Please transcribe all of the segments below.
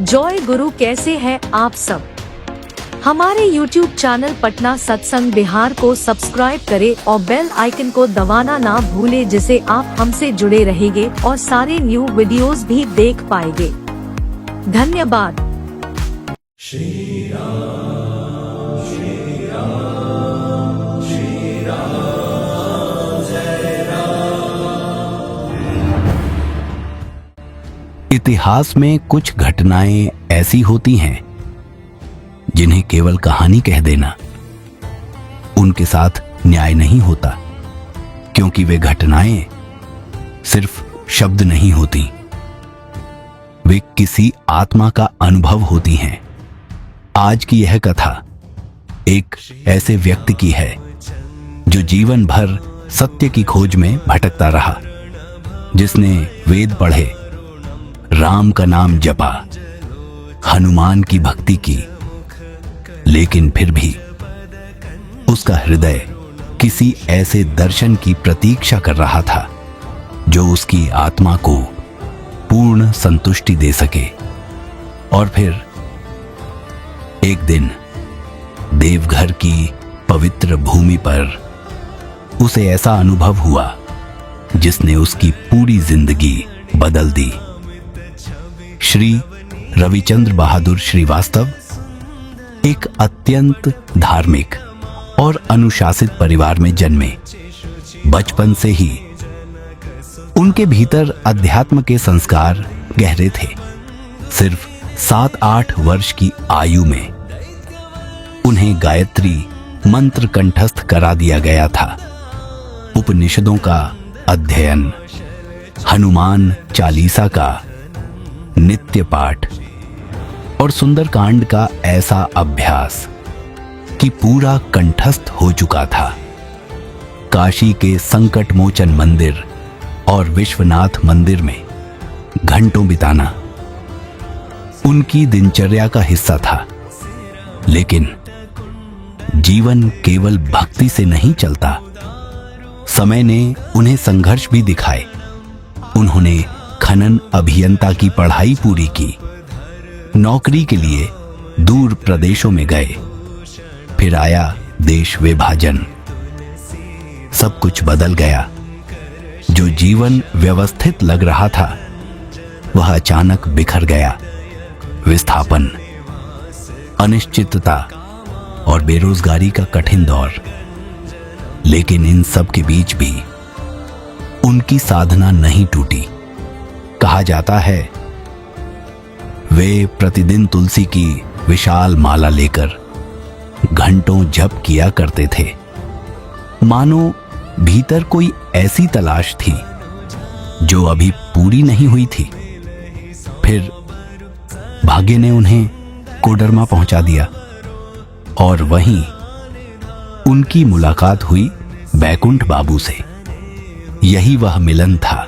जय गुरु। कैसे हैं आप सब? हमारे YouTube चैनल पटना सत्संग बिहार को सब्सक्राइब करें और बेल आइकन को दबाना ना भूलें, जिससे आप हमसे जुड़े रहेंगे और सारे न्यू वीडियोस भी देख पाएंगे। धन्यवाद। श्री राम श्री राम श्री राम जय राम। इतिहास में कुछ घटनाएं ऐसी होती हैं जिन्हें केवल कहानी कह देना उनके साथ न्याय नहीं होता, क्योंकि वे घटनाएं सिर्फ शब्द नहीं होती, वे किसी आत्मा का अनुभव होती हैं। आज की यह कथा एक ऐसे व्यक्ति की है जो जीवन भर सत्य की खोज में भटकता रहा, जिसने वेद पढ़े, राम का नाम जपा, हनुमान की भक्ति की, लेकिन फिर भी उसका हृदय किसी ऐसे दर्शन की प्रतीक्षा कर रहा था जो उसकी आत्मा को पूर्ण संतुष्टि दे सके। और फिर एक दिन देवघर की पवित्र भूमि पर उसे ऐसा अनुभव हुआ जिसने उसकी पूरी जिंदगी बदल दी। श्री रविचंद्र बहादुर श्रीवास्तव एक अत्यंत धार्मिक और अनुशासित परिवार में जन्मे। बचपन से ही उनके भीतर अध्यात्म के संस्कार गहरे थे। सिर्फ 7-8 वर्ष की आयु में उन्हें गायत्री मंत्र कंठस्थ करा दिया गया था। उपनिषदों का अध्ययन, हनुमान चालीसा का नित्य पाठ और सुंदरकांड का ऐसा अभ्यास कि पूरा कंठस्थ हो चुका था। काशी के संकट मोचन मंदिर और विश्वनाथ मंदिर में घंटों बिताना उनकी दिनचर्या का हिस्सा था। लेकिन जीवन केवल भक्ति से नहीं चलता। समय ने उन्हें संघर्ष भी दिखाए। उन्होंने खनन अभियंता की पढ़ाई पूरी की, नौकरी के लिए दूर प्रदेशों में गए। फिर आया देश विभाजन। सब कुछ बदल गया। जो जीवन व्यवस्थित लग रहा था वह अचानक बिखर गया। विस्थापन, अनिश्चितता और बेरोजगारी का कठिन दौर। लेकिन इन सब के बीच भी उनकी साधना नहीं टूटी। कहा जाता है वे प्रतिदिन तुलसी की विशाल माला लेकर घंटों जप किया करते थे, मानो भीतर कोई ऐसी तलाश थी जो अभी पूरी नहीं हुई थी। फिर भाग्य ने उन्हें कोडरमा पहुंचा दिया और वहीं उनकी मुलाकात हुई बैकुंठ बाबू से। यही वह मिलन था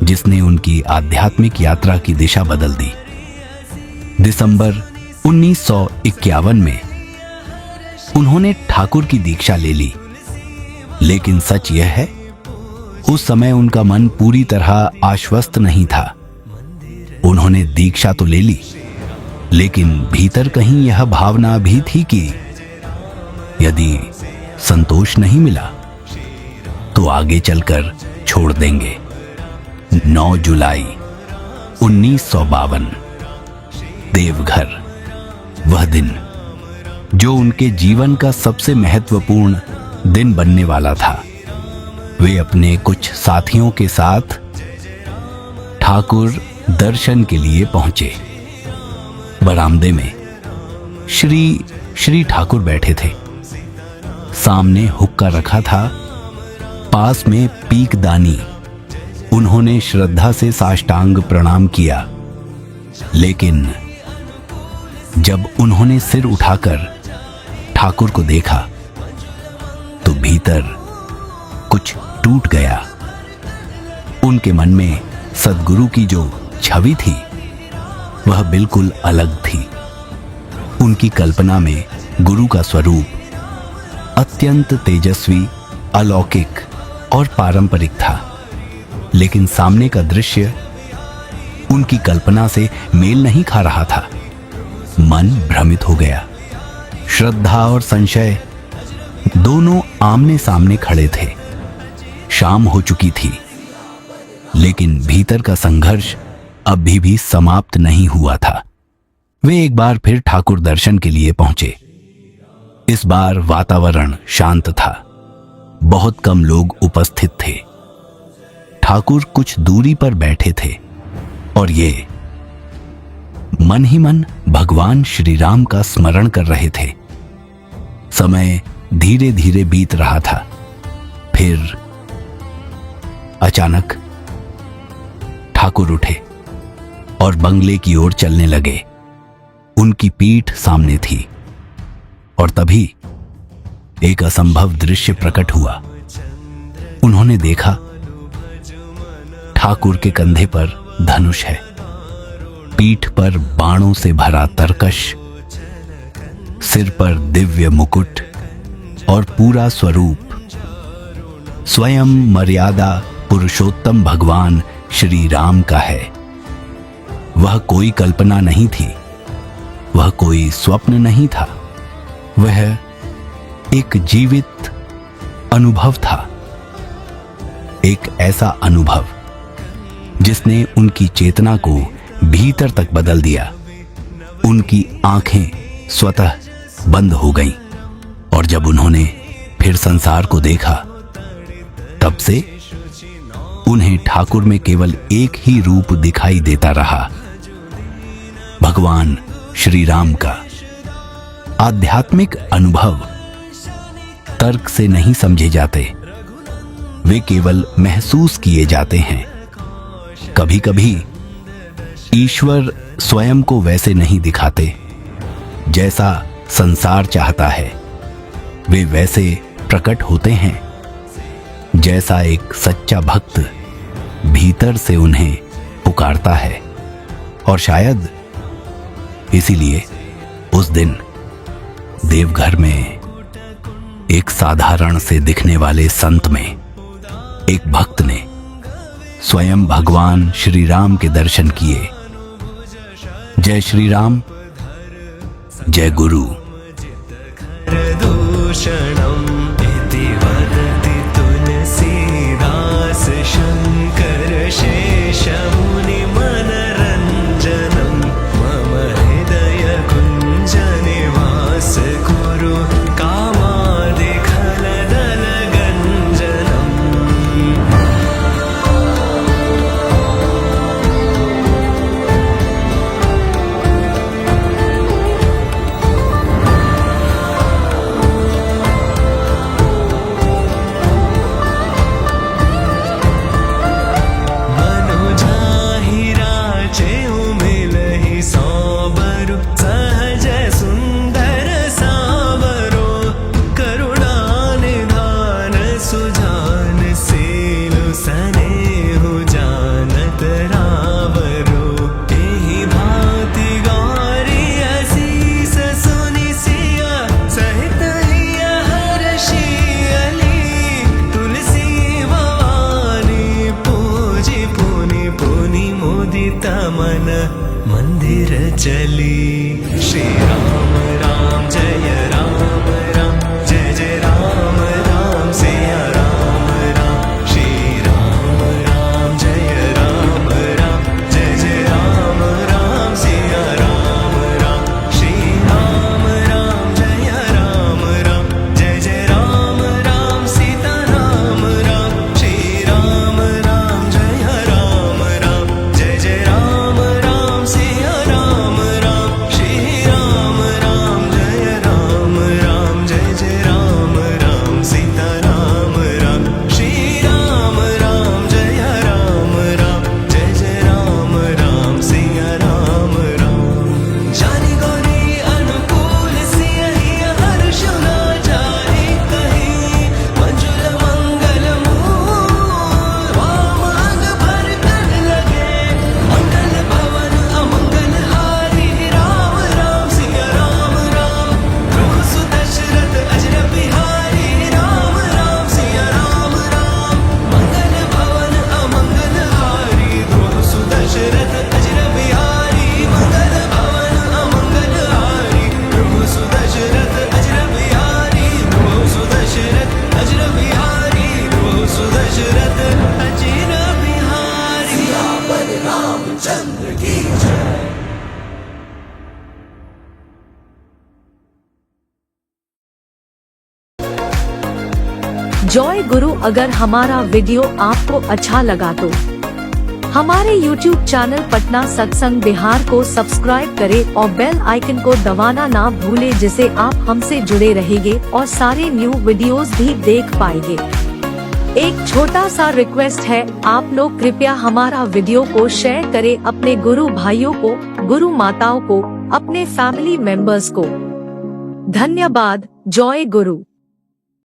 जिसने उनकी आध्यात्मिक यात्रा की दिशा बदल दी। दिसंबर 1951 में उन्होंने ठाकुर की दीक्षा ले ली। लेकिन सच यह है, उस समय उनका मन पूरी तरह आश्वस्त नहीं था। उन्होंने दीक्षा तो ले ली, लेकिन भीतर कहीं यह भावना भी थी कि यदि संतोष नहीं मिला तो आगे चलकर छोड़ देंगे। 9 जुलाई 1952 देवघर, वह दिन जो उनके जीवन का सबसे महत्वपूर्ण दिन बनने वाला था। वे अपने कुछ साथियों के साथ ठाकुर दर्शन के लिए पहुंचे। बरामदे में श्री ठाकुर बैठे थे। सामने हुक्का रखा था, पास में पीकदानी। उन्होंने श्रद्धा से साष्टांग प्रणाम किया। लेकिन जब उन्होंने सिर उठाकर ठाकुर को देखा तो भीतर कुछ टूट गया। उनके मन में सद्गुरु की जो छवि थी वह बिल्कुल अलग थी। उनकी कल्पना में गुरु का स्वरूप अत्यंत तेजस्वी, अलौकिक और पारंपरिक था। लेकिन सामने का दृश्य उनकी कल्पना से मेल नहीं खा रहा था। मन भ्रमित हो गया। श्रद्धा और संशय दोनों आमने सामने खड़े थे। शाम हो चुकी थी, लेकिन भीतर का संघर्ष अभी भी समाप्त नहीं हुआ था। वे एक बार फिर ठाकुर दर्शन के लिए पहुंचे। इस बार वातावरण शांत था। बहुत कम लोग उपस्थित थे। ठाकुर कुछ दूरी पर बैठे थे और ये मन ही मन भगवान श्री राम का स्मरण कर रहे थे। समय धीरे धीरे बीत रहा था। फिर अचानक ठाकुर उठे और बंगले की ओर चलने लगे। उनकी पीठ सामने थी और तभी एक असंभव दृश्य प्रकट हुआ। उन्होंने देखा, ठाकुर के कंधे पर धनुष है, पीठ पर बाणों से भरा तरकश, सिर पर दिव्य मुकुट और पूरा स्वरूप स्वयं मर्यादा पुरुषोत्तम भगवान श्री राम का है। वह कोई कल्पना नहीं थी, वह कोई स्वप्न नहीं था, वह एक जीवित अनुभव था। एक ऐसा अनुभव जिसने उनकी चेतना को भीतर तक बदल दिया। उनकी आंखें स्वतः बंद हो गईं और जब उन्होंने फिर संसार को देखा, तब से उन्हें ठाकुर में केवल एक ही रूप दिखाई देता रहा, भगवान श्री राम का। आध्यात्मिक अनुभव तर्क से नहीं समझे जाते, वे केवल महसूस किए जाते हैं। कभी कभी ईश्वर स्वयं को वैसे नहीं दिखाते जैसा संसार चाहता है, वे वैसे प्रकट होते हैं जैसा एक सच्चा भक्त भीतर से उन्हें पुकारता है। और शायद इसीलिए उस दिन देवघर में एक साधारण से दिखने वाले संत में एक भक्त ने स्वयं भगवान श्री राम के दर्शन किए। जय श्री राम, जय गुरु। शंकर शेष मुनि मनरंजनम मम हृदय कुंज निवास कुरु कामादि खलदल गंजनम। मन मंदिर चली। श्री राम राम जय राम राम, जय जय राम राम सिया राम राम। श्री राम राम जय राम राम, जय जय राम राम सिया राम राम। श्री राम राम जय राम राम, जय जय राम राम सीता राम राम। श्री राम राम जय राम राम, जय जय राम राम सिया राम राम। श्री राम राम जय राम राम। जय गुरु। अगर हमारा वीडियो आपको अच्छा लगा तो हमारे YouTube चैनल पटना सत्संग बिहार को सब्सक्राइब करें और बेल आइकन को दबाना ना भूलें, जिससे आप हमसे जुड़े रहेंगे और सारे न्यू वीडियोस भी देख पाएंगे। एक छोटा सा रिक्वेस्ट है, आप लोग कृपया हमारा वीडियो को शेयर करें अपने गुरु भाइयों को, गुरु माताओं को, अपने फैमिली मेंबर्स को। धन्यवाद। जय गुरु।